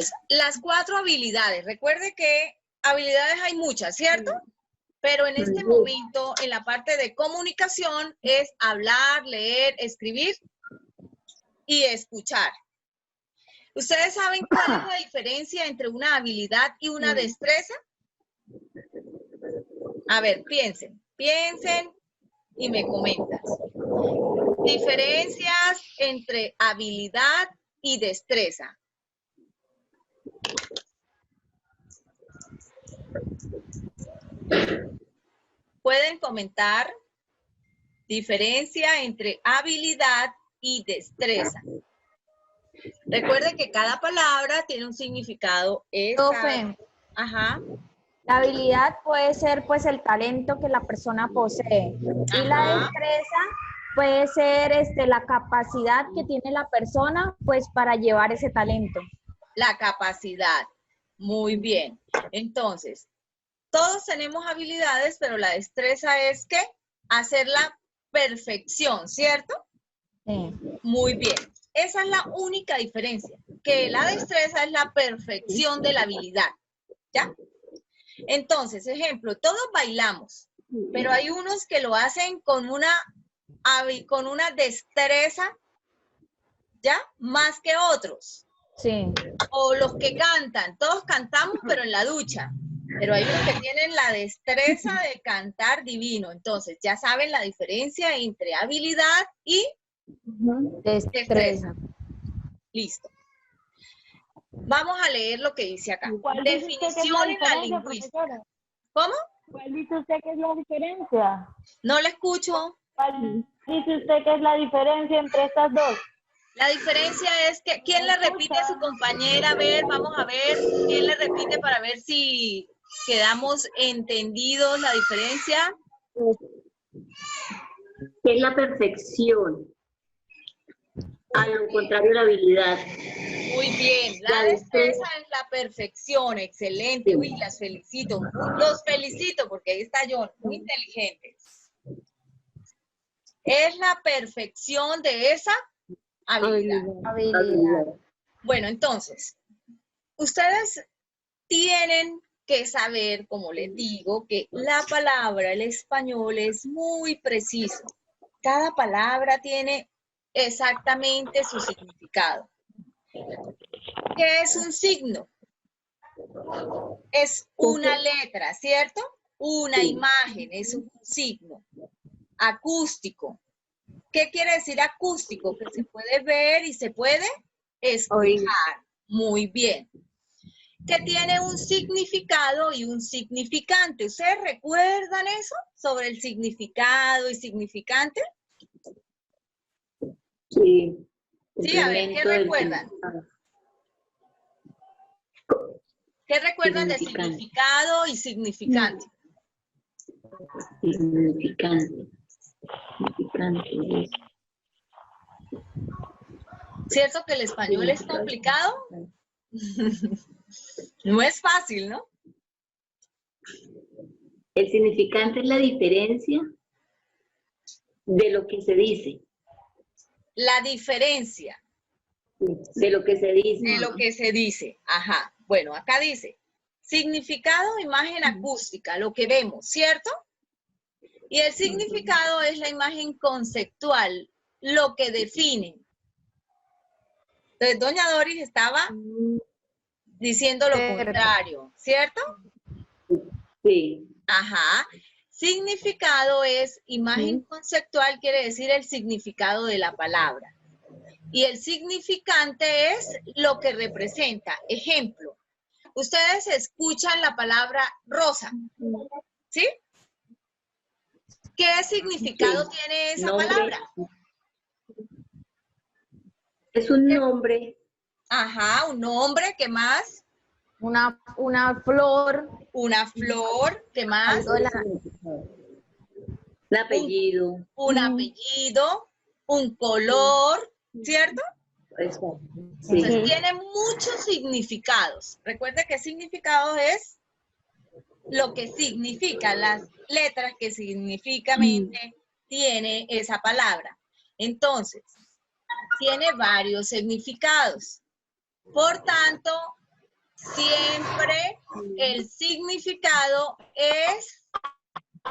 Entonces, las 4 habilidades. Recuerde que habilidades hay muchas, ¿cierto? Pero en este momento, en la parte de comunicación, es hablar, leer, escribir y escuchar. ¿Ustedes saben cuál es la diferencia entre una habilidad y una destreza? A ver, piensen y me comentas. Diferencias entre habilidad y destreza. Pueden comentar diferencia entre habilidad y destreza. Recuerde que cada palabra tiene un significado. Profe, Ajá. la habilidad puede ser pues el talento que la persona posee y la destreza puede ser la capacidad que tiene la persona pues para llevar ese talento. La capacidad. Muy bien. Entonces, todos tenemos habilidades, pero la destreza es ¿qué? Hacer la perfección, ¿cierto? Sí. Muy bien. Esa es la única diferencia, que la destreza es la perfección de la habilidad, ¿ya? Entonces, ejemplo, todos bailamos, pero hay unos que lo hacen con una destreza, ¿ya? Más que otros. Sí. O los que cantan, todos cantamos, pero en la ducha. Pero hay unos que tienen la destreza de cantar divino. Entonces, ya saben la diferencia entre habilidad y destreza. Listo. Vamos a leer lo que dice acá. Definición en la lingüística. ¿Cómo? ¿Cuál dice usted que es la diferencia? No le escucho. ¿Cuál dice usted que es la diferencia entre estas dos? La diferencia es que, ¿quién le repite a su compañera? A ver, vamos a ver, ¿quién le repite para ver si quedamos entendidos la diferencia? Es la perfección. A lo contrario, la habilidad. Muy bien, la destreza es la perfección, excelente. Uy, las felicito, los felicito porque ahí está John, muy inteligentes. Es la perfección de esa habilidad. Bueno, entonces, ustedes tienen que saber, como les digo, que la palabra, el español es muy preciso. Cada palabra tiene exactamente su significado. ¿Qué es un signo? Es una letra, ¿cierto? Una imagen, es un signo. Acústico. ¿Qué quiere decir acústico? Que se puede ver y se puede escuchar. Muy bien. Que tiene un significado y un significante. ¿Ustedes recuerdan eso? Sobre el significado y significante. Sí. Sí, a ver, ¿qué recuerdan? ¿Qué recuerdan de significado y significante? Significante. ¿Cierto que el español es complicado? No es fácil, ¿no? El significante es la diferencia de lo que se dice. La diferencia. De lo que se dice. De lo que se dice. Ajá. Bueno, acá dice, significado, imagen acústica, lo que vemos, ¿cierto? Y el significado es la imagen conceptual, lo que define. Entonces, doña Doris estaba diciendo lo contrario, ¿cierto? Sí. Ajá. Significado es imagen conceptual, quiere decir el significado de la palabra. Y el significante es lo que representa. Ejemplo, ustedes escuchan la palabra rosa, ¿sí? ¿Qué significado tiene esa palabra? Es un nombre. Ajá, un nombre, ¿qué más? Una flor. Una flor, ¿qué más? Un apellido. Un apellido, un color, ¿cierto? Eso. Sí. Entonces tiene muchos significados. Recuerda que significado es lo que significa, las letras que significativamente tiene esa palabra. Entonces, tiene varios significados. Por tanto, el significado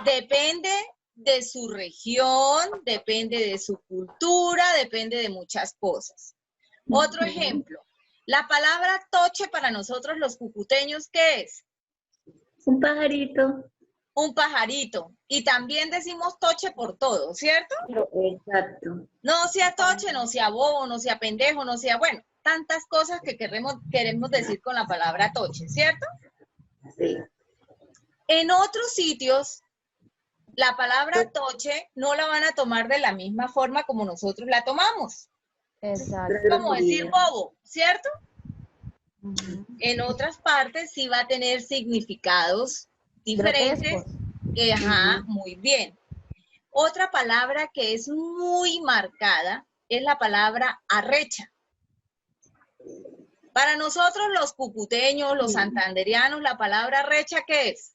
depende de su región, depende de su cultura, depende de muchas cosas. Otro ejemplo, la palabra toche para nosotros los cucuteños, ¿qué es? Un pajarito. Un pajarito. Y también decimos toche por todo, ¿cierto? Exacto. No sea toche, no sea bobo, no sea pendejo, no sea, bueno, tantas cosas que queremos decir con la palabra toche, ¿cierto? Sí. En otros sitios, la palabra toche no la van a tomar de la misma forma como nosotros la tomamos. Exacto. Como decir bobo, ¿cierto? Ujú. En otras partes sí va a tener significados diferentes. Ajá, muy bien. Otra palabra que es muy marcada es la palabra arrecha. Para nosotros los cucuteños, los santanderianos, la palabra arrecha, ¿qué es?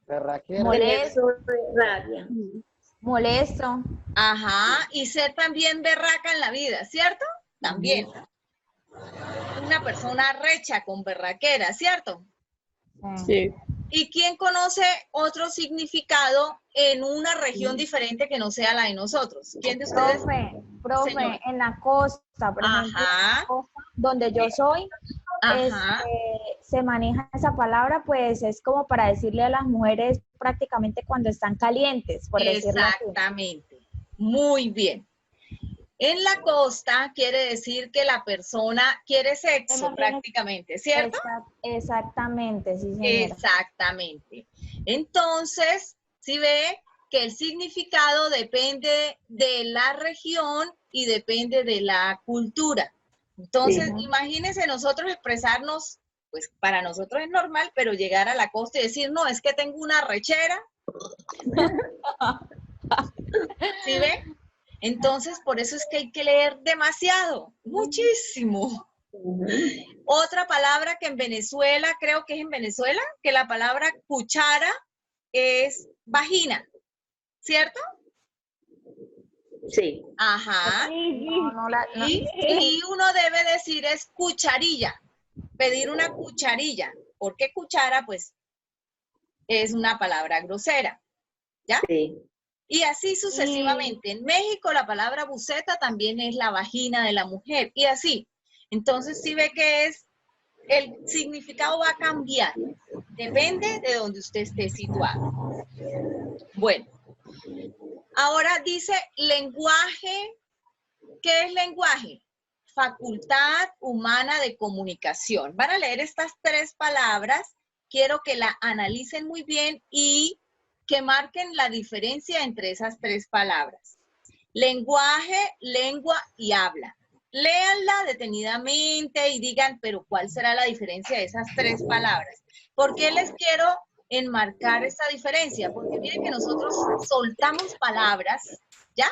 Berraquera. Molesto. Rabia. Molesto. Ajá, y ser también berraca en la vida, ¿cierto? También. Una persona arrecha con berraquera, ¿cierto? Sí. ¿Y quién conoce otro significado en una región diferente que no sea la de nosotros? ¿Quién de ustedes? Profe, Señor. en la costa, por ejemplo, en la costa donde yo soy, Ajá. se maneja esa palabra, pues es como para decirle a las mujeres prácticamente cuando están calientes, por decirlo así. Exactamente. Muy bien. En la costa quiere decir que la persona quiere sexo prácticamente, ¿cierto? Exactamente, sí, señora. Exactamente. Entonces, si ve que el significado depende de la región y depende de la cultura. Entonces, imagínense nosotros expresarnos, pues para nosotros es normal, pero llegar a la costa y decir, no, es que tengo una rechera. ¿Sí ve? Entonces, por eso es que hay que leer demasiado, muchísimo. Otra palabra que en Venezuela, creo que es en Venezuela, que la palabra cuchara es vagina, ¿cierto? Sí. Ajá. Sí. Y uno debe decir es cucharilla, pedir una cucharilla, porque cuchara, pues, es una palabra grosera, ¿ya? Sí. Y así sucesivamente. En México la palabra buceta también es la vagina de la mujer, y así. Entonces sí ve que el significado va a cambiar. Depende de donde usted esté situado. Bueno, ahora dice lenguaje. ¿Qué es lenguaje? Facultad humana de comunicación. Van a leer estas tres palabras. Quiero que la analicen muy bien y que marquen la diferencia entre esas tres palabras. Lenguaje, lengua y habla. Léanla detenidamente y digan, pero ¿cuál será la diferencia de esas tres palabras? ¿Por qué les quiero enmarcar esta diferencia? Porque miren que nosotros soltamos palabras, ¿ya?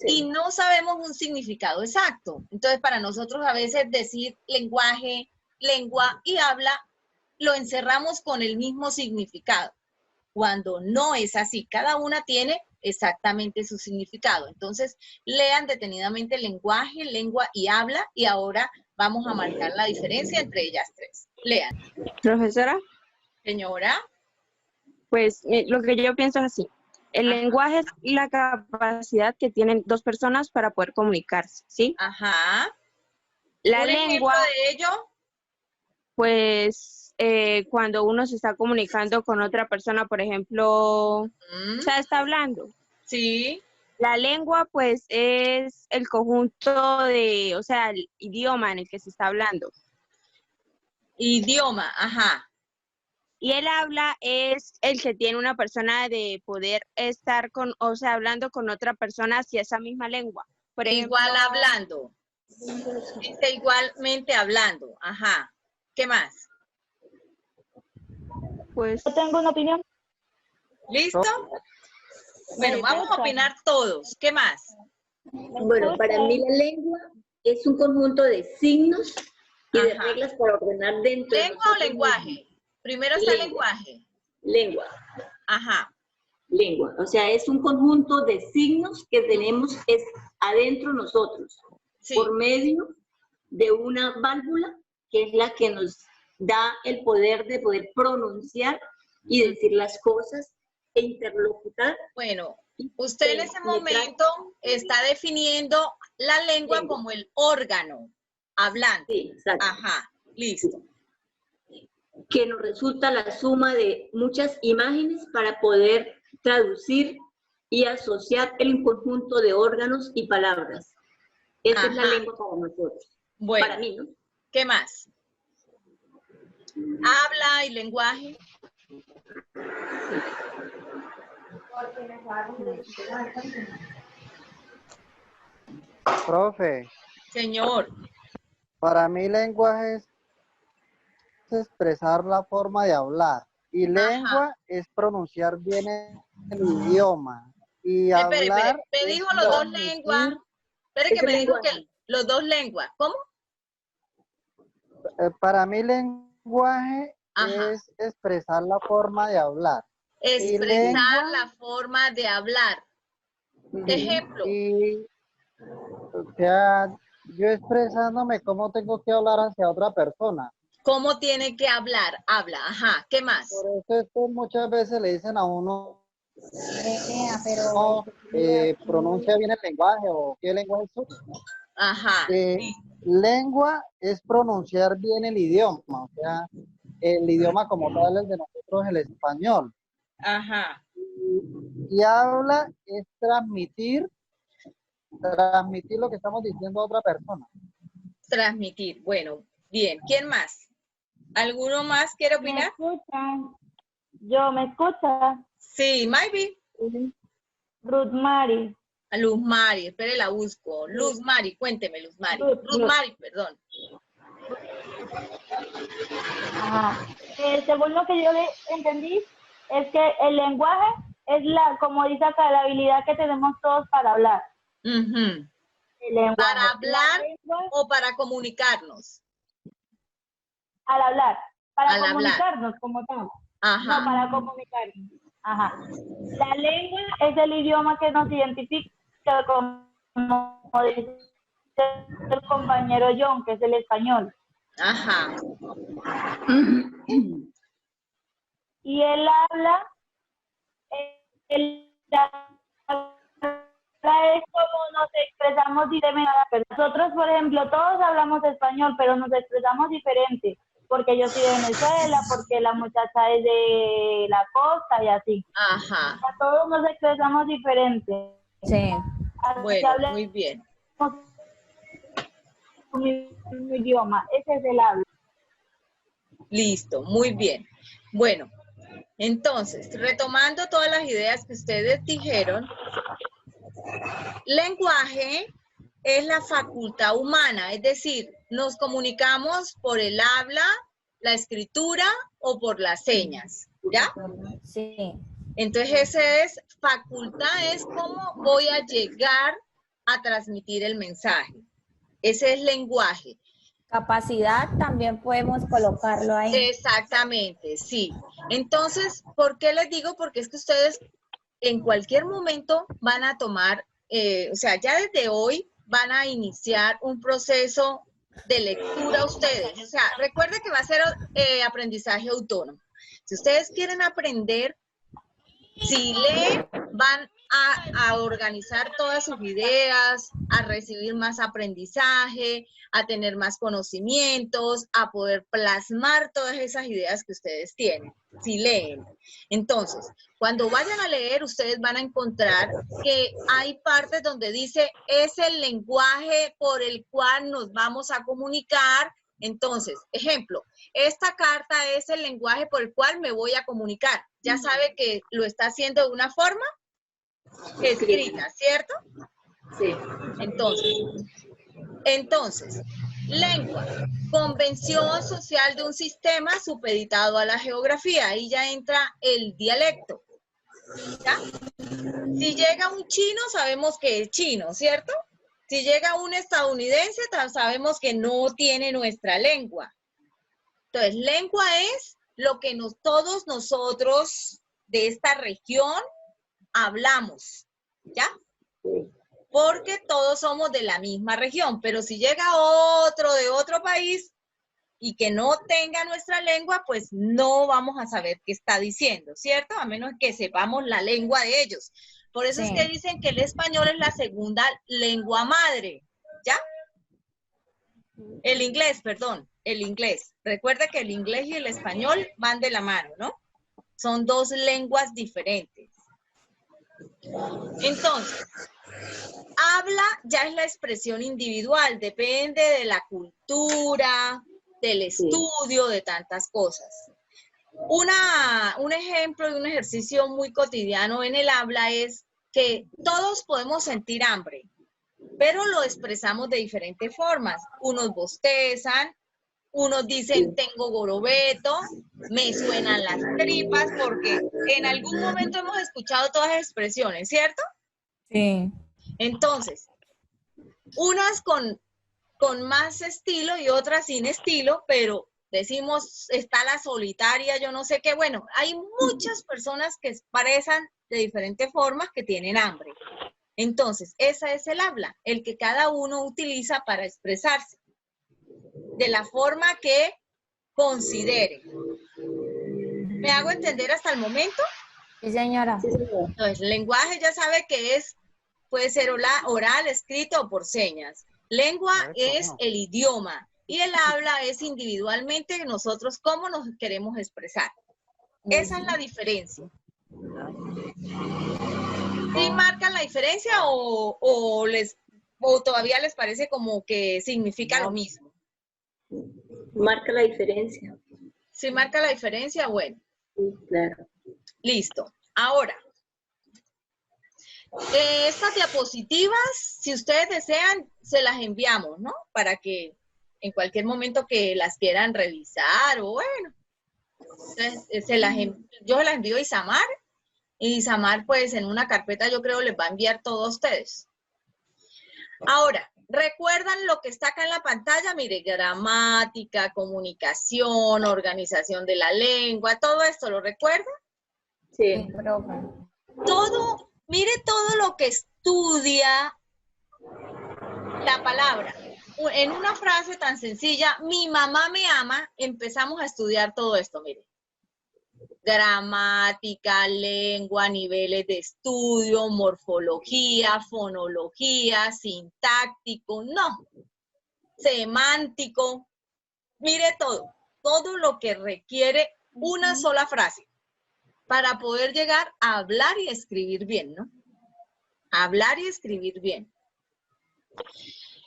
Y no sabemos un significado exacto. Entonces, para nosotros a veces decir lenguaje, lengua y habla, lo encerramos con el mismo significado, cuando no es así. Cada una tiene exactamente su significado. Entonces, lean detenidamente lenguaje, lengua y habla, y ahora vamos a marcar la diferencia entre ellas tres. Lean. Profesora, Señora. pues lo que yo pienso es así. El lenguaje es la capacidad que tienen dos personas para poder comunicarse, ¿sí? Ajá. La ¿Un lengua, ejemplo de ello? pues cuando uno se está comunicando con otra persona, por ejemplo, o sea, está hablando. Sí. La lengua, pues, es el conjunto de, o sea, el idioma en el que se está hablando. Idioma, ajá. Y el habla es el que tiene una persona de poder estar con, o sea, hablando con otra persona hacia esa misma lengua. Por ejemplo, Igual hablando. Dice igualmente hablando, ajá. ¿Qué más? pues, Yo tengo una opinión. ¿Listo? Bueno, vamos a opinar todos. ¿Qué más? Bueno, para mí la lengua es un conjunto de signos y de Ajá. reglas para ordenar dentro de ¿Lengua o nosotros lenguaje? mismos. Primero está el Lengua. lenguaje. Lengua. Ajá. Lengua. O sea, es un conjunto de signos que tenemos adentro nosotros, Sí. por medio de una válvula que es la que nos da el poder de poder pronunciar y decir las cosas e interlocutar. Bueno, usted en ese momento está definiendo la lengua como el órgano hablante. Sí, exacto. Ajá, listo. Que nos resulta la suma de muchas imágenes para poder traducir y asociar el conjunto de órganos y palabras. Esa es la lengua para nosotros. Bueno, para mí, ¿no? ¿Qué más? Habla y lenguaje. Profe, Señor. para mí lenguaje es expresar la forma de hablar y lengua es pronunciar bien el idioma y hablar Me dijo los dos lenguas. Espere que me dijo que los dos lenguas. ¿Cómo? Para mí lenguaje es expresar la forma de hablar. Expresar la forma de hablar. Ejemplo. O sea, yo expresándome cómo tengo que hablar hacia otra persona. ¿Cómo tiene que hablar? Habla, ajá. ¿Qué más? Por eso es que muchas veces le dicen a uno, pronuncia bien el lenguaje o qué lenguaje es eso. Ajá. Lengua es pronunciar bien el idioma, o sea, el idioma como tal, el de nosotros, el español. Ajá. Y habla es transmitir lo que estamos diciendo a otra persona. Transmitir. Bueno, bien. ¿Quién más? ¿Alguno más quiere opinar? ¿Me escucha? Sí, maybe. Ruth Mari. Luz Mari, espere, la busco. Luz Mari, cuénteme, Luz Mari. Luz Mari, perdón. Ajá. Según lo que yo le entendí, es que el lenguaje es como dice acá, la habilidad que tenemos todos para hablar. El lenguaje. ¿Para hablar o para comunicarnos? Al hablar, para comunicarnos como tal. Ajá. No, para comunicarnos. Ajá. La lengua es el idioma que nos identifica, como dice el compañero John, que es el español. Ajá. Y él habla, es como nos expresamos diferente. Nosotros, por ejemplo, todos hablamos español, pero nos expresamos diferente. Porque yo soy de Venezuela, porque la muchacha es de la costa y así. Ajá. A todos nos expresamos diferente. Sí. Bueno, muy bien. Mi idioma, ese es el habla. Listo, muy bien. Bueno, entonces, retomando todas las ideas que ustedes dijeron, lenguaje es la facultad humana, es decir, nos comunicamos por el habla, la escritura o por las señas, ¿ya? Sí. Entonces, esa es facultad, es cómo voy a llegar a transmitir el mensaje. Ese es lenguaje. Capacidad también podemos colocarlo ahí. Exactamente, sí. Entonces, ¿por qué les digo? Porque es que ustedes en cualquier momento van a tomar, o sea, ya desde hoy van a iniciar un proceso de lectura ustedes. O sea, recuerden que va a ser aprendizaje autónomo. Si ustedes quieren aprender, si leen, van a organizar todas sus ideas, a recibir más aprendizaje, a tener más conocimientos, a poder plasmar todas esas ideas que ustedes tienen, si leen. Entonces, cuando vayan a leer, ustedes van a encontrar que hay partes donde dice, es el lenguaje por el cual nos vamos a comunicar. Entonces, ejemplo, esta carta es el lenguaje por el cual me voy a comunicar. Ya sabe que lo está haciendo de una forma escrita, ¿cierto? Sí. Entonces, lengua, convención social de un sistema supeditado a la geografía. Ahí ya entra el dialecto, ¿ya? Si llega un chino, sabemos que es chino, ¿cierto? Si llega un estadounidense, sabemos que no tiene nuestra lengua. Entonces, lengua es lo que todos nosotros de esta región hablamos, ¿ya? Porque todos somos de la misma región, pero si llega otro de otro país, y que no tenga nuestra lengua, pues no vamos a saber qué está diciendo, ¿cierto? A menos que sepamos la lengua de ellos. Por eso es que dicen que el español es la segunda lengua madre, ¿ya? El inglés, perdón, el inglés. Recuerda que el inglés y el español van de la mano, ¿no? Son dos lenguas diferentes. Entonces, habla ya es la expresión individual, depende de la cultura, del estudio, de tantas cosas. Un ejemplo de un ejercicio muy cotidiano en el habla es que todos podemos sentir hambre, pero lo expresamos de diferentes formas. Unos bostezan, unos dicen tengo gorobeto, me suenan las tripas, porque en algún momento hemos escuchado todas las expresiones, ¿cierto? Sí. Entonces, unas con más estilo y otras sin estilo, pero decimos, está la solitaria, yo no sé qué. Bueno, hay muchas personas que expresan de diferentes formas que tienen hambre. Entonces, ese es el habla, el que cada uno utiliza para expresarse, de la forma que considere. ¿Me hago entender hasta el momento? Sí, señora. Entonces, el lenguaje ya sabe que puede ser oral, escrito o por señas. Lengua es el idioma y el habla es individualmente nosotros cómo nos queremos expresar. Esa es la diferencia. ¿Sí marcan la diferencia o todavía les parece como que significa lo mismo? Marca la diferencia. ¿Sí marca la diferencia? Bueno. Sí, claro. Listo. Ahora, estas diapositivas, si ustedes desean, se las enviamos, ¿no? Para que en cualquier momento que las quieran revisar o bueno. Entonces, yo se las envío a Isamar y Isamar pues en una carpeta yo creo les va a enviar todo a ustedes. Ahora, ¿recuerdan lo que está acá en la pantalla? Mire, gramática, comunicación, organización de la lengua, todo esto, ¿lo recuerdan? Sí. Todo, mire todo lo que estudia la palabra. En una frase tan sencilla, mi mamá me ama, empezamos a estudiar todo esto, mire. Gramática, lengua, niveles de estudio, morfología, fonología, sintáctico, no, semántico. Mire todo lo que requiere una sola frase para poder llegar a hablar y escribir bien, ¿no? Hablar y escribir bien.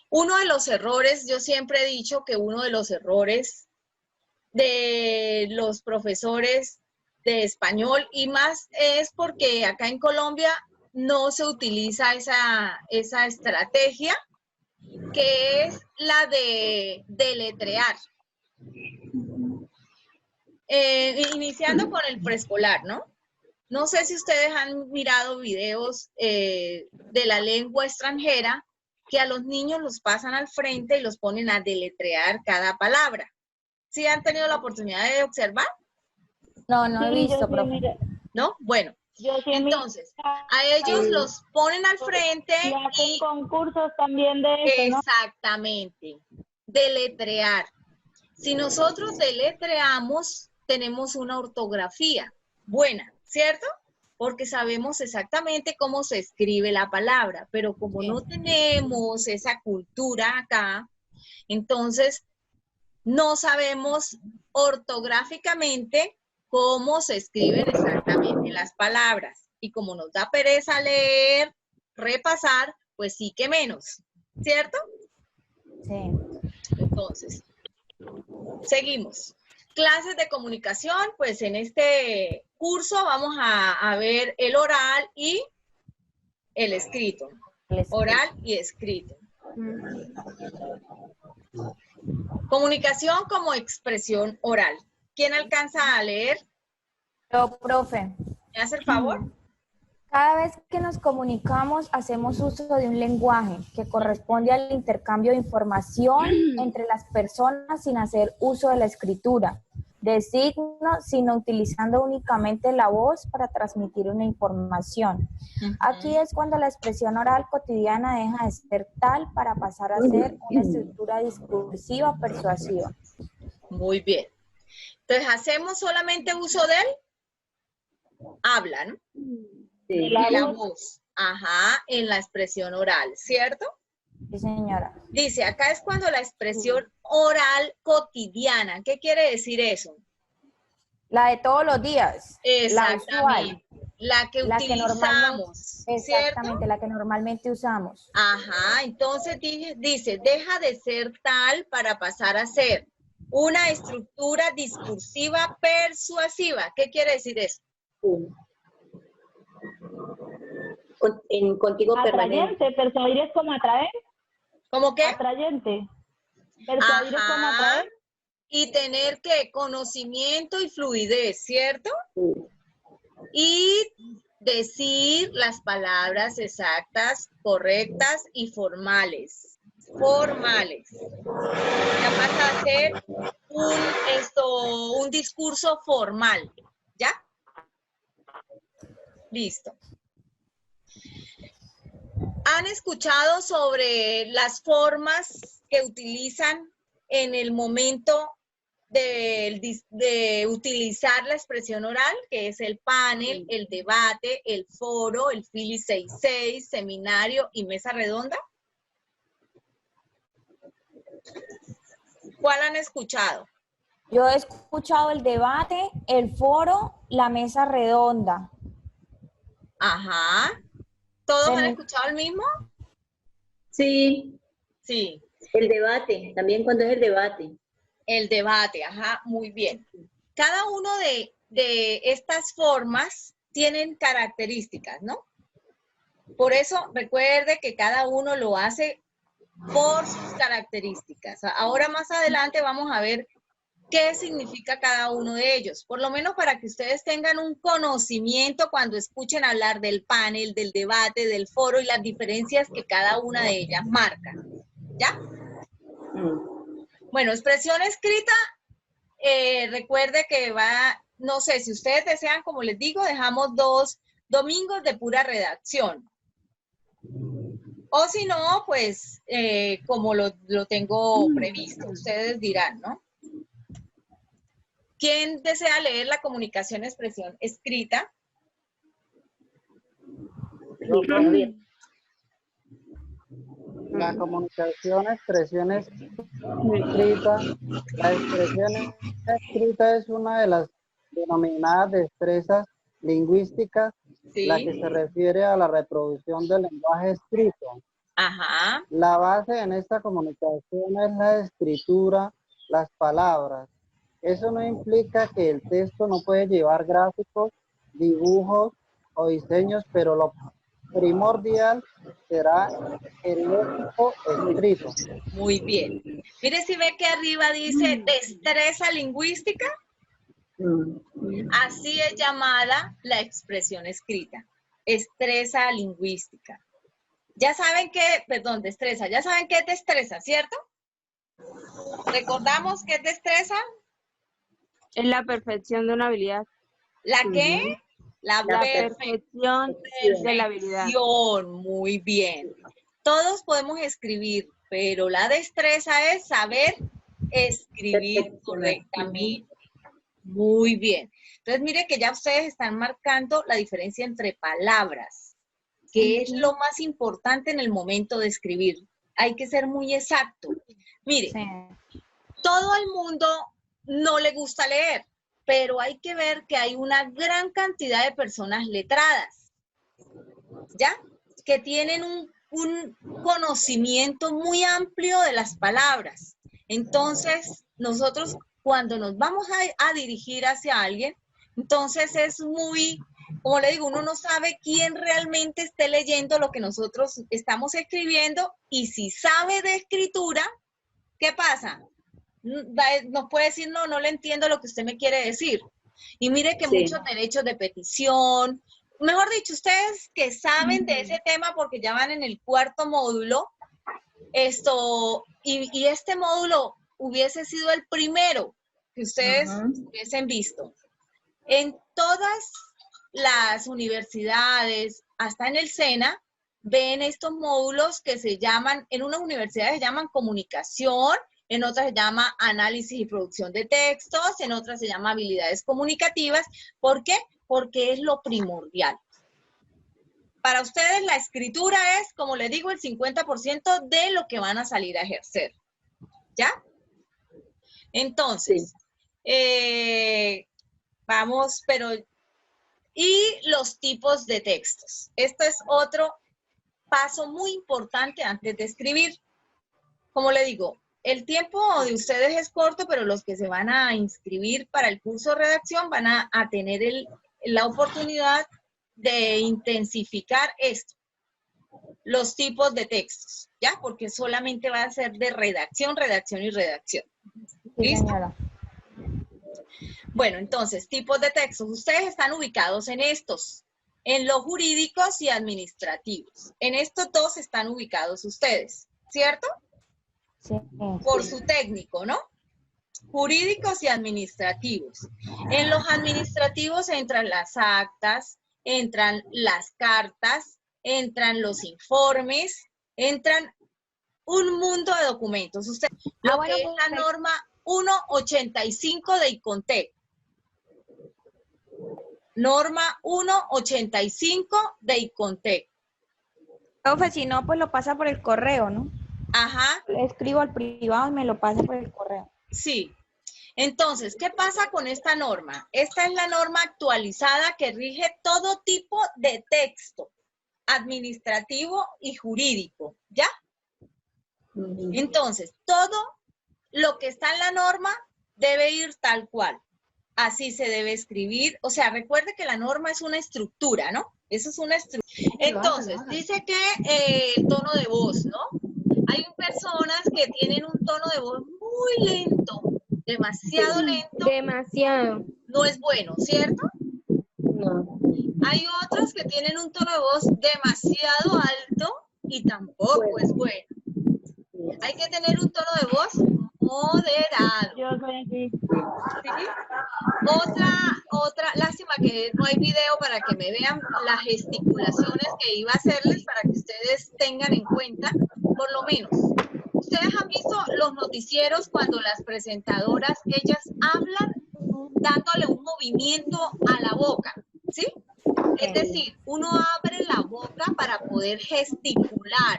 Uno de los errores, yo siempre he dicho que uno de los errores de los profesores de español y más es porque acá en Colombia no se utiliza esa estrategia que es la de deletrear. Iniciando con el preescolar, ¿no? No sé si ustedes han mirado videos de la lengua extranjera que a los niños los pasan al frente y los ponen a deletrear cada palabra. ¿Sí han tenido la oportunidad de observar? No, no he visto, profe. ¿No? Bueno, entonces, a ellos los ponen al frente y hacen concursos también de eso, ¿no? Exactamente, deletrear. Si nosotros deletreamos, tenemos una ortografía buena, ¿cierto? Porque sabemos exactamente cómo se escribe la palabra, pero como no tenemos esa cultura acá, entonces no sabemos ortográficamente cómo se escriben exactamente las palabras. Y como nos da pereza leer, repasar, pues sí que menos, ¿cierto? Sí. Entonces, seguimos. Clases de comunicación, pues en este curso vamos a ver el oral y el escrito. Oral y escrito. Comunicación como expresión oral. ¿Quién alcanza a leer? Yo, profe. ¿Me hace el favor? Cada vez que nos comunicamos, hacemos uso de un lenguaje que corresponde al intercambio de información entre las personas sin hacer uso de la escritura, de signos, sino utilizando únicamente la voz para transmitir una información. Aquí es cuando la expresión oral cotidiana deja de ser tal para pasar a ser una estructura discursiva persuasiva. Muy bien. Entonces, hacemos solamente uso del habla, ¿no? Sí. Y la voz. Ajá, en la expresión oral, ¿cierto? Sí, señora. Dice, acá es cuando la expresión oral cotidiana. ¿Qué quiere decir eso? La de todos los días. La usual. Exactamente. La que La que normalmente, utilizamos, exactamente, ¿cierto? la que normalmente usamos. Ajá, entonces dice, deja de ser tal para pasar a ser una estructura discursiva persuasiva. ¿Qué quiere decir eso? En contigo permanente. Atrayente, persuadir es como atraer. ¿Cómo qué? Atrayente. Persuadir es como Ajá. atraer. Y tener que conocimiento y fluidez, ¿cierto? Sí. Y decir las palabras exactas, correctas y formales. Formales. Ya pasa a ser un discurso formal. ¿Ya? Listo. ¿Han escuchado sobre las formas que utilizan en el momento de utilizar la expresión oral, que es el panel, el debate, el foro, el Philly 66, seminario y mesa redonda? ¿Cuál han escuchado? Yo he escuchado el debate, el foro, la mesa redonda. Ajá. ¿Todos han escuchado el mismo? Sí. Sí. El debate, también cuando es el debate. El debate, ajá, muy bien. Cada uno de estas formas tienen características, ¿no? Por eso recuerde que cada uno lo hace por sus características. Ahora más adelante vamos a ver qué significa cada uno de ellos, por lo menos para que ustedes tengan un conocimiento cuando escuchen hablar del panel, del debate, del foro y las diferencias que cada una de ellas marca. ¿Ya? Bueno, expresión escrita, recuerde que va, no sé, si ustedes desean, como les digo, dejamos 2 domingos de pura redacción. O si no, pues, como lo tengo previsto, ustedes dirán, ¿no? ¿Quién desea leer la comunicación expresión escrita? La comunicación, expresiones escrita. La expresión escrita es una de las denominadas destrezas lingüísticas, Sí. la que se refiere a la reproducción del lenguaje escrito. Ajá. La base en esta comunicación es la escritura, las palabras. Eso no implica que el texto no puede llevar gráficos, dibujos o diseños, pero lo primordial será el léxico escrito. Muy bien. Mire si ve que arriba dice destreza lingüística. Así es llamada la expresión escrita. Destreza lingüística. Ya saben que, perdón, destreza. Ya saben qué es destreza, ¿cierto? ¿Recordamos qué es destreza? Es la perfección de una habilidad. ¿La qué? La perfección de la habilidad. Muy bien. Todos podemos escribir, pero la destreza es saber escribir correctamente. Muy bien. Entonces, mire que ya ustedes están marcando la diferencia entre palabras, que es lo más importante en el momento de escribir. Hay que ser muy exacto. Mire, todo el mundo no le gusta leer, pero hay que ver que hay una gran cantidad de personas letradas, ¿ya? Que tienen un conocimiento muy amplio de las palabras. Entonces, nosotros cuando nos vamos a dirigir hacia alguien, entonces es muy, como le digo, uno no sabe quién realmente esté leyendo lo que nosotros estamos escribiendo y si sabe de escritura, ¿qué pasa? Nos puede decir, no le entiendo lo que usted me quiere decir. Y mire que muchos derechos de petición, mejor dicho, ustedes que saben de ese tema porque ya van en el 4º módulo, y este módulo hubiese sido el primero que ustedes hubiesen visto. En todas las universidades, hasta en el SENA, ven estos módulos que se llaman, en unas universidades se llaman comunicación en otras se llama análisis y producción de textos, en otras se llama habilidades comunicativas. ¿Por qué? Porque es lo primordial. Para ustedes la escritura es, como les digo, el 50% de lo que van a salir a ejercer. ¿Ya? Entonces, vamos, y los tipos de textos. Esto es otro paso muy importante antes de escribir. Como le digo, el tiempo de ustedes es corto, pero los que se van a inscribir para el curso de redacción van a tener la oportunidad de intensificar esto, los tipos de textos, ¿ya? Porque solamente va a ser de redacción, redacción y redacción. ¿Listo? Bueno, entonces, tipos de textos. Ustedes están ubicados en estos, en los jurídicos y administrativos. En estos dos están ubicados ustedes, ¿cierto? Sí. Por su técnico, ¿no? Jurídicos y administrativos. En los administrativos entran las actas, entran las cartas, entran los informes, entran un mundo de documentos. Usted, lo que es la norma 185 de ICONTEC. Norma 185 de ICONTEC. Profe, si no, pues lo pasa por el correo, ¿no? Ajá. Le escribo al privado y me lo pasa por el correo. Sí. Entonces, ¿qué pasa con esta norma? Esta es la norma actualizada que rige todo tipo de texto administrativo y jurídico, ¿ya? Entonces, todo lo que está en la norma debe ir tal cual. Así se debe escribir. O sea, recuerde que la norma es una estructura, ¿no? Eso es una estructura. Entonces, dice que el tono de voz, ¿no? Hay personas que tienen un tono de voz muy lento, demasiado lento. Demasiado. No es bueno, ¿cierto? No. Hay otros que tienen un tono de voz demasiado alto y tampoco es bueno. Hay que tener un tono de voz moderado. Yo soy así. ¿Sí? Otra, lástima que no hay video para que me vean las gesticulaciones que iba a hacerles para que ustedes tengan en cuenta, por lo menos. Ustedes han visto los noticieros cuando las presentadoras, ellas hablan dándole un movimiento a la boca, ¿sí? Es decir, uno abre la boca para poder gesticular.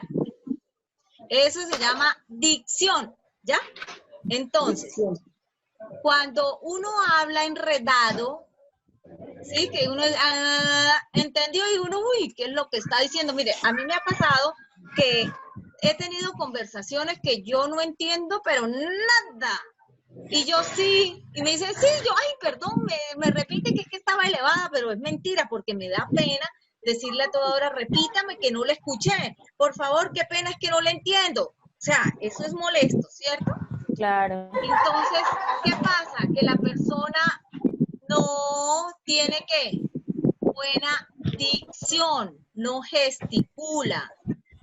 Eso se llama dicción, ¿ya? Entonces, cuando uno habla enredado, ¿sí? Que uno entendió y uno, uy, ¿qué es lo que está diciendo? Mire, a mí me ha pasado que he tenido conversaciones que yo no entiendo, pero nada. Y yo sí, y me dicen, sí, yo, ay, perdón, me repite que es que estaba elevada, pero es mentira, porque me da pena decirle a toda hora, repítame que no le escuché, por favor, qué pena es que no le entiendo. O sea, eso es molesto, ¿cierto? Claro. Entonces, ¿qué pasa? Que la persona no tiene ¿qué? Buena dicción, no gesticula.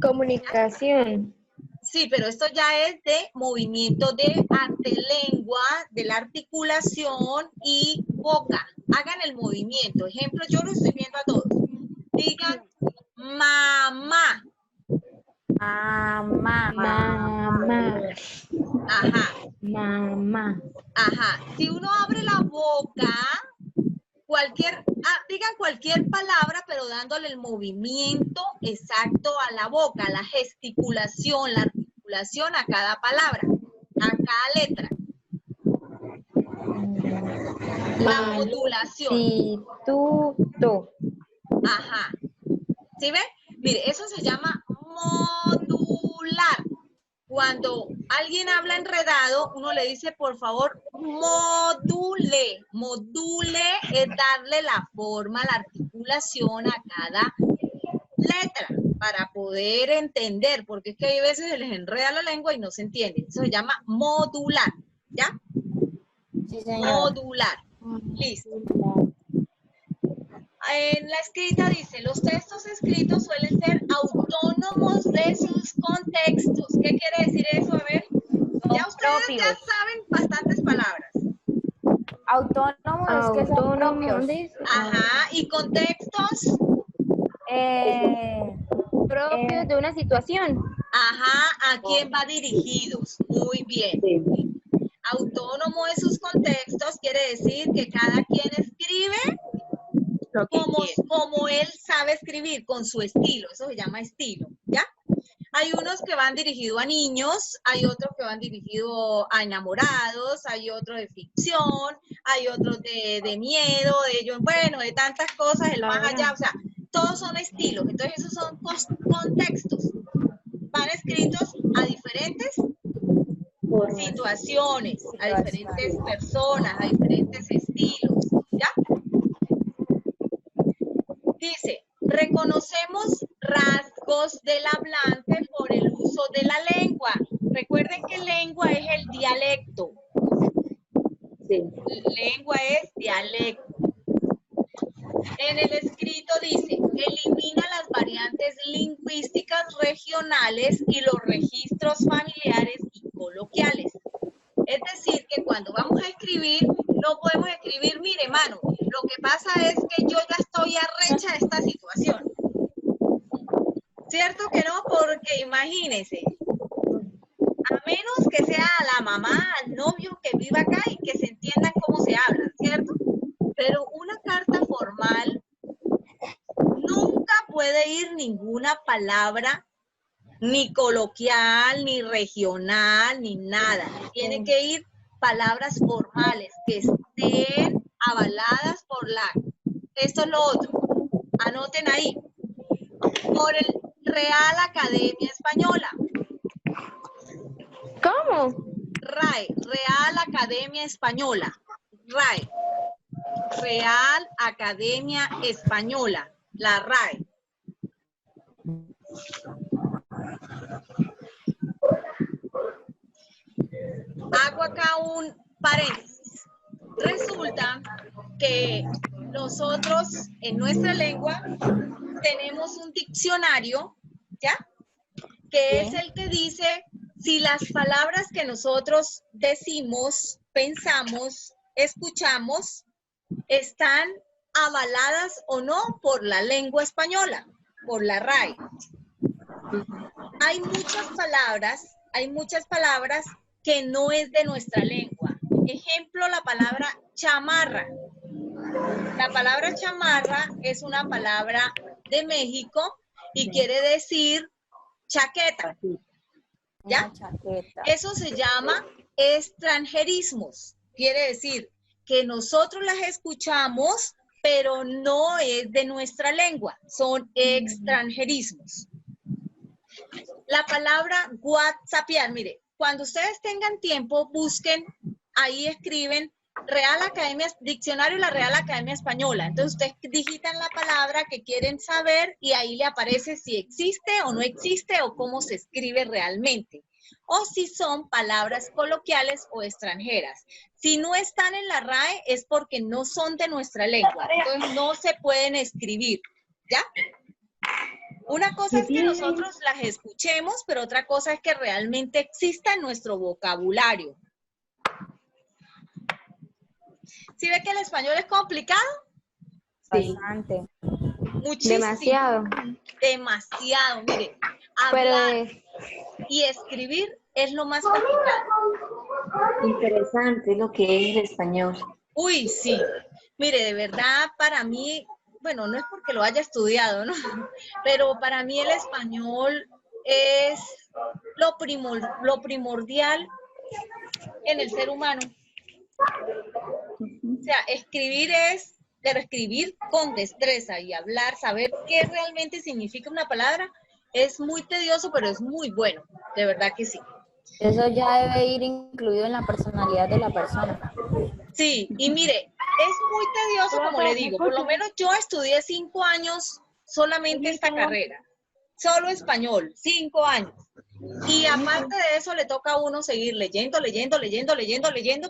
Comunicación. Sí, pero esto ya es de movimiento de antelengua, de la articulación y boca. Hagan el movimiento. Ejemplo, yo lo estoy viendo a todos. Digan mamá. Mamá. Mamá. Ajá. Mamá. Ajá. Si uno abre la boca, digan cualquier palabra, pero dándole el movimiento exacto a la boca, la gesticulación, la articulación a cada palabra, a cada letra. La modulación. Sí, tú. Ajá. ¿Sí ven? Mire, eso se llama modular. Cuando alguien habla enredado, uno le dice, por favor, module. Module es darle la forma, la articulación a cada letra para poder entender, porque es que hay veces se les enreda la lengua y no se entiende. Eso se llama modular, ¿ya? Sí, señora. Modular. Listo. En la escrita dice, los textos escritos suelen ser autónomos de sus contextos. ¿Qué quiere decir eso? A ver, ya ustedes ya saben bastantes palabras. Autónomos es que son propios. Ajá, y contextos. Propios de una situación. Ajá, ¿a quién va dirigidos? Muy bien. Autónomo en sus contextos quiere decir que cada quien escribe como él sabe escribir, con su estilo. Eso se llama estilo, ¿ya? Hay unos que van dirigidos a niños, hay otros que van dirigidos a enamorados, hay otros de ficción, hay otros de miedo, de ellos, bueno, de tantas cosas, el más allá, o sea, todos son estilos. Entonces esos son contextos. Van escritos a diferentes situaciones, a diferentes personas, a diferentes estilos, ¿ya? Dice, reconocemos rasgos del hablante por el uso de la lengua. Recuerden que lengua es el dialecto. Sí. Lengua es dialecto. En el escrito dice, elimina las variantes lingüísticas regionales y los registros familiares y coloquiales. Es decir, que cuando vamos a escribir, no podemos escribir, mire, mano, lo que pasa es que yo ya estoy arrecha de esta situación. ¿Cierto que no? Porque imagínense, a menos que sea la mamá, al novio que viva acá y que se entiendan cómo se habla, ¿cierto? Pero una carta formal nunca puede ir ninguna palabra, ni coloquial, ni regional, ni nada. Tiene que ir palabras formales que estén avaladas por la... Esto es lo otro. Anoten ahí. Por el Real Academia Española. ¿Cómo? RAE, Real Academia Española. RAE. Real Academia Española, la RAE. Hago acá un paréntesis. Resulta que nosotros en nuestra lengua tenemos un diccionario, ¿ya? Que es el que dice si las palabras que nosotros decimos, pensamos, escuchamos, están avaladas o no por la lengua española, por la RAE. Hay muchas palabras que no es de nuestra lengua. Ejemplo, la palabra chamarra. La palabra chamarra es una palabra de México y quiere decir chaqueta. ¿Ya? Eso se llama extranjerismos. Quiere decir que nosotros las escuchamos, pero no es de nuestra lengua. Son extranjerismos. La palabra whatsappear, mire, cuando ustedes tengan tiempo, busquen, ahí escriben Real Academia, Diccionario de la Real Academia Española. Entonces ustedes digitan la palabra que quieren saber y ahí le aparece si existe o no existe o cómo se escribe realmente. O si son palabras coloquiales o extranjeras. Si no están en la RAE es porque no son de nuestra lengua. Entonces no se pueden escribir, ¿ya? Una cosa es que nosotros las escuchemos, pero otra cosa es que realmente exista en nuestro vocabulario. ¿Sí ve que el español es complicado? Sí. Bastante. Muchísimo. Demasiado. Demasiado, mire. Hablar y escribir es lo más complicado. Interesante lo que es el español. Uy, sí. Mire, de verdad, para mí, bueno, no es porque lo haya estudiado, ¿no? Pero para mí el español es lo primordial en el ser humano. O sea, escribir es, pero escribir con destreza y hablar, saber qué realmente significa una palabra, es muy tedioso, pero es muy bueno, de verdad que sí. Eso ya debe ir incluido en la personalidad de la persona. Sí, y mire, es muy tedioso, como le digo, por lo menos yo estudié 5 años solamente esta carrera, solo español, 5 años. Y aparte de eso le toca a uno seguir leyendo,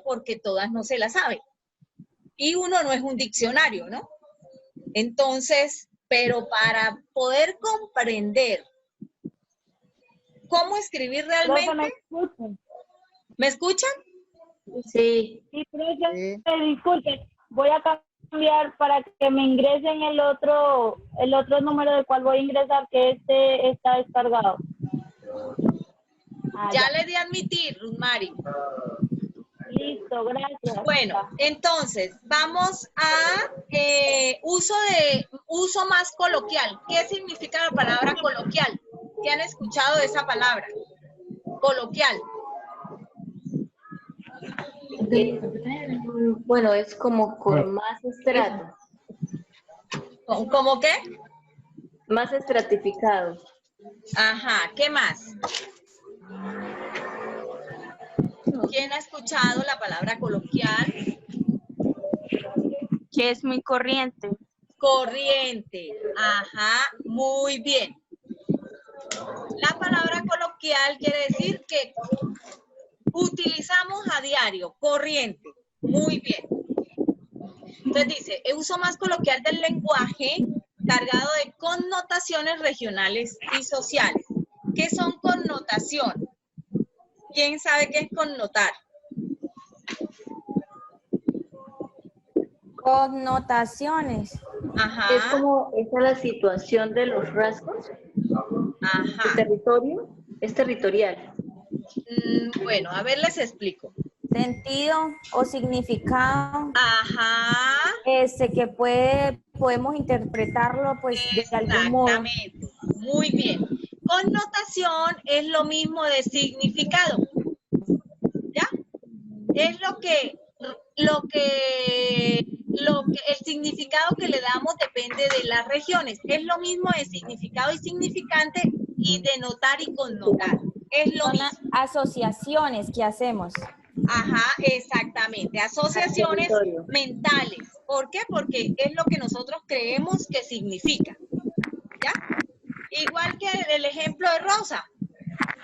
porque todas no se las sabe. Y uno no es un diccionario, ¿no? Entonces, pero para poder comprender cómo escribir realmente... ¿Me escuchan? Sí. Sí, profe, disculpe, voy a cambiar para que me ingresen el otro número del cual voy a ingresar, que está descargado. Ya le di a admitir, Ruth Mari. Listo, gracias. Bueno, entonces, vamos a uso más coloquial. ¿Qué significa la palabra coloquial? ¿Qué han escuchado de esa palabra? Coloquial. Bueno, es como con más estrato. ¿Cómo qué? Más estratificado. Ajá, ¿qué más? ¿Quién ha escuchado la palabra coloquial? Que es muy corriente. Corriente. Ajá, muy bien. La palabra coloquial quiere decir que utilizamos a diario, corriente. Muy bien. Entonces dice, el uso más coloquial del lenguaje cargado de connotaciones regionales y sociales. ¿Qué son connotación? ¿Quién sabe qué es connotar? Connotaciones. Ajá. Es como, esa es la situación de los rasgos. Ajá. El territorio es territorial. Bueno, a ver, les explico. Sentido o significado. Ajá. Que podemos interpretarlo pues de algún modo. Exactamente. Muy bien. Connotación es lo mismo de significado. ¿Ya? Es el significado que le damos depende de las regiones. Es lo mismo de significado y significante y de notar y connotar. Es lo mismo. Asociaciones que hacemos. Ajá, exactamente. Asociaciones mentales. ¿Por qué? Porque es lo que nosotros creemos que significa. ¿Ya? Igual que el ejemplo de Rosa.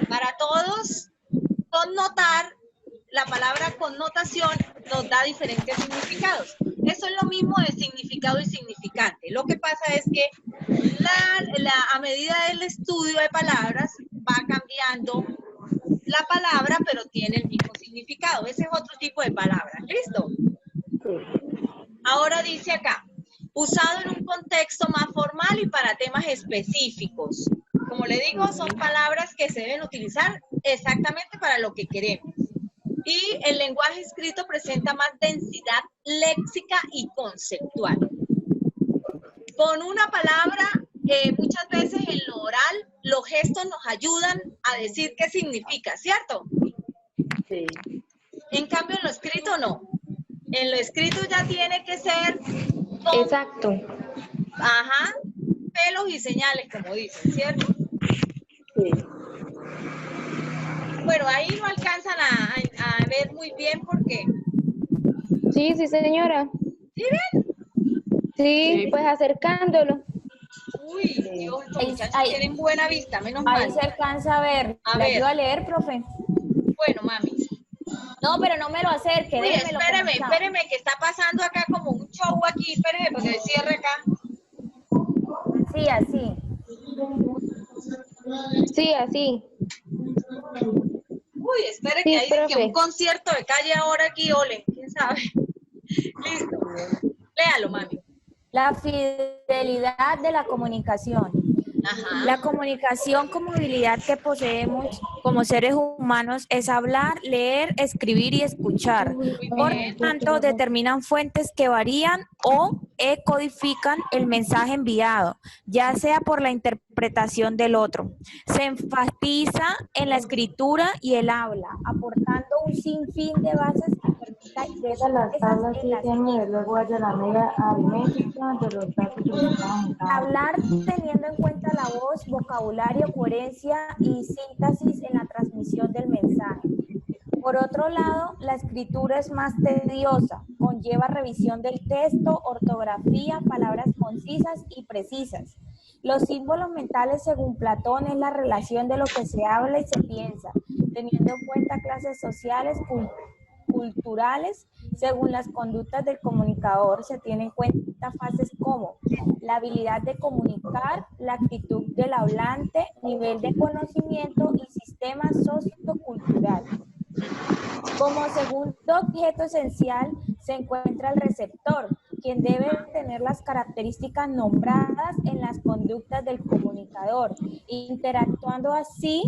Para todos, connotar, la palabra connotación nos da diferentes significados. Eso es lo mismo de significado y significante. Lo que pasa es que a medida del estudio de palabras va cambiando la palabra, pero tiene el mismo significado. Ese es otro tipo de palabras. ¿Listo? Ahora dice acá, usado en un contexto más formal y para temas específicos. Como le digo, son palabras que se deben utilizar exactamente para lo que queremos. Y el lenguaje escrito presenta más densidad léxica y conceptual. Con una palabra, muchas veces en lo oral, los gestos nos ayudan a decir qué significa, ¿cierto? Sí. En cambio, en lo escrito no. En lo escrito ya tiene que ser con, exacto. Ajá, pelos y señales, como dicen, ¿cierto? Sí. Bueno, ahí no alcanzan a ver muy bien porque... Sí, sí, señora. ¿Sí ven? Sí, pues acercándolo. Uy, Dios, estos muchachos tienen buena vista, menos mal. Ahí se alcanza a ver. A ¿Le ver. ayudo a leer, profe? Bueno, mami. No, pero no me lo acerque. Uy, déjemelo comenzar. espéreme, que está pasando acá como un show aquí. Espéreme, porque cierre acá. Sí, así. Sí, así. Uy, espere Sí, que hay profe. un concierto de calle ahora aquí, ole, quién sabe. Listo. Léalo, mami. La fidelidad de la comunicación. Ajá. La comunicación como habilidad que poseemos como seres humanos es hablar, leer, escribir y escuchar. Por tanto, determinan fuentes que varían o codifican el mensaje enviado, ya sea por la interpretación del otro. Se enfatiza en la escritura y el habla, aportando un sinfín de bases que permitan Las tablas sí tienen luego de la media aritmética de los datos utilizados. Hablar teniendo en cuenta la voz, vocabulario, coherencia y síntesis en la transmisión del mensaje. Por otro lado, la escritura es más tediosa, conlleva revisión del texto, ortografía, palabras concisas y precisas. Los símbolos mentales, según Platón, es la relación de lo que se habla y se piensa, teniendo en cuenta clases sociales, culturales. Según las conductas del comunicador, se tienen en cuenta fases como la habilidad de comunicar, la actitud del hablante, nivel de conocimiento y sistema sociocultural. Como segundo objeto esencial se encuentra el receptor, quien debe tener las características nombradas en las conductas del comunicador, interactuando así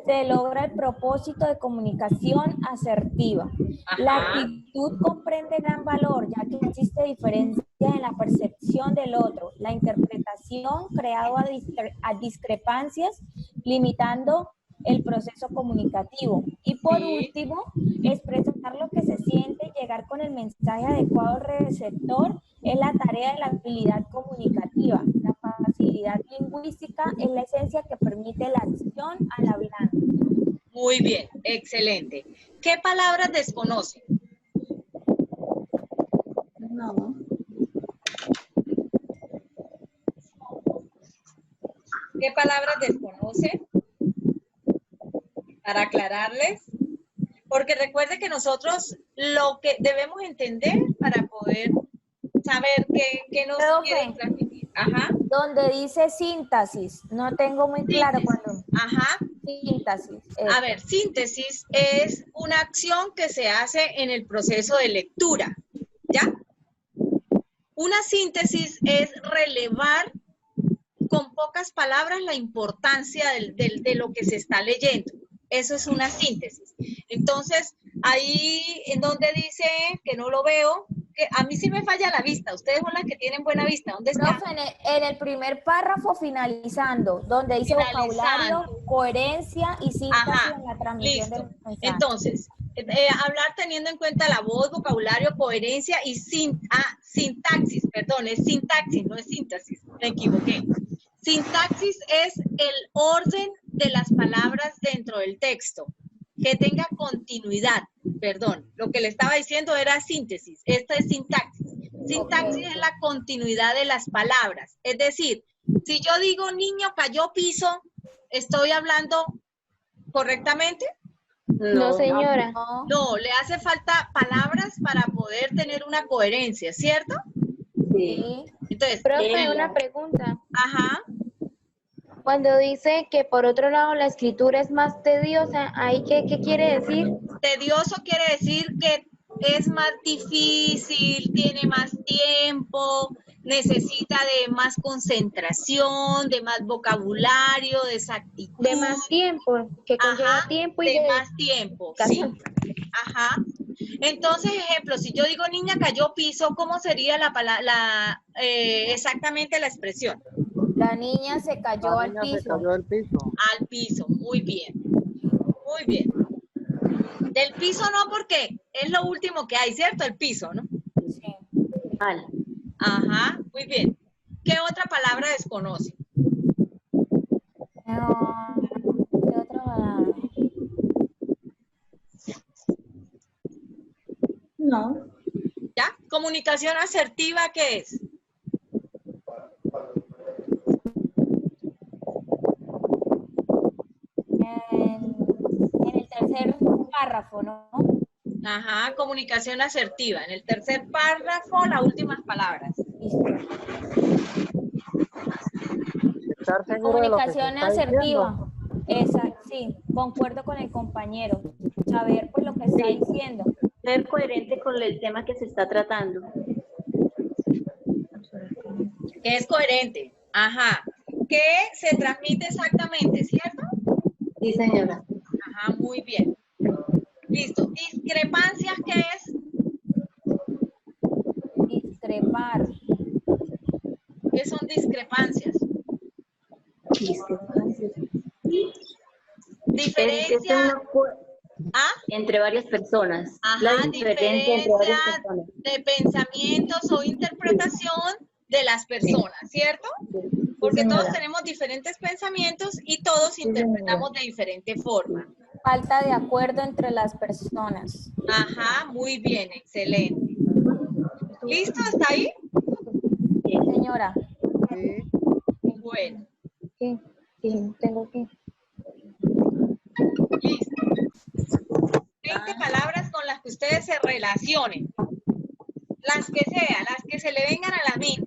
se logra el propósito de comunicación asertiva. La actitud comprende gran valor, ya que existe diferencia en la percepción del otro, la interpretación creado a discrepancias, limitando el proceso comunicativo. Y por último, expresar lo que se siente y llegar con el mensaje adecuado al receptor es la tarea de la habilidad comunicativa. La facilidad lingüística es la esencia que permite la acción al hablante. Muy bien, excelente. ¿Qué palabras desconocen? No. ¿Qué palabras desconocen? Para aclararles, porque recuerde que nosotros lo que debemos entender para poder saber qué nos quieren transmitir. Ajá. Donde dice síntesis, no tengo muy claro cuando. Ajá. Síntesis. A ver, síntesis es una acción que se hace en el proceso de lectura, ¿ya? Una síntesis es relevar con pocas palabras la importancia de lo que se está leyendo. Eso es una síntesis. Entonces, ahí en donde dice, que no lo veo, que a mí sí me falla la vista. Ustedes son las que tienen buena vista. ¿Dónde está? Profe, en el primer párrafo finalizando, donde dice vocabulario, coherencia y síntesis en la transmisión del mensaje. Entonces, hablar teniendo en cuenta la voz, vocabulario, coherencia y sintaxis, perdón, es sintaxis, no es síntesis, me equivoqué. Sintaxis es el orden de las palabras dentro del texto, que tenga continuidad, perdón, lo que le estaba diciendo era síntesis, esta es sintaxis. Sintaxis es la continuidad de las palabras, es decir, si yo digo niño cayó piso, ¿estoy hablando correctamente? No, señora. No, le hace falta palabras para poder tener una coherencia, ¿cierto? Sí. Entonces, Profe, una pregunta. Ajá. Cuando dice que por otro lado la escritura es más tediosa, ¿ahí qué quiere decir? Tedioso quiere decir que es más difícil, tiene más tiempo, necesita de más concentración, de más vocabulario, de exactitud. De más tiempo, que conlleva tiempo y de más tiempo, sí. Ajá. Entonces, ejemplo, si yo digo niña cayó piso, ¿cómo sería la palabra, exactamente la expresión? La niña se cayó al piso. Se cayó al piso. Al piso, muy bien. Muy bien. Del piso no, porque es lo último que hay, ¿cierto? El piso, ¿no? Sí. Al. Ajá, muy bien. ¿Qué otra palabra desconoce? ¿Qué otra palabra? No. ¿Ya? Comunicación asertiva, ¿qué es? En el tercer párrafo, ¿no? Ajá, comunicación asertiva. En el tercer párrafo, las últimas palabras. Estar seguro de lo que se Comunicación está asertiva. Exacto, sí, concuerdo con el compañero. Saber pues lo que está diciendo. Ser coherente con el tema que se está tratando. Que es coherente. Ajá. Que se transmite exactamente, ¿cierto? Sí, señora. Ajá, muy bien. Listo. ¿Discrepancias qué es? Discrepar. ¿Qué son discrepancias? Diferencia. Entre varias personas. Ajá, La diferencia entre varias personas. De pensamientos o interpretación de las personas, ¿cierto? Porque todos tenemos diferentes pensamientos y todos interpretamos de diferente forma. Falta de acuerdo entre las personas. Ajá, muy bien, excelente. ¿Listo? ¿Hasta ahí? Señora. Sí. Bueno. Sí, tengo que. Listo. 20 palabras con las que ustedes se relacionen. Las que sean, las que se le vengan a la mente.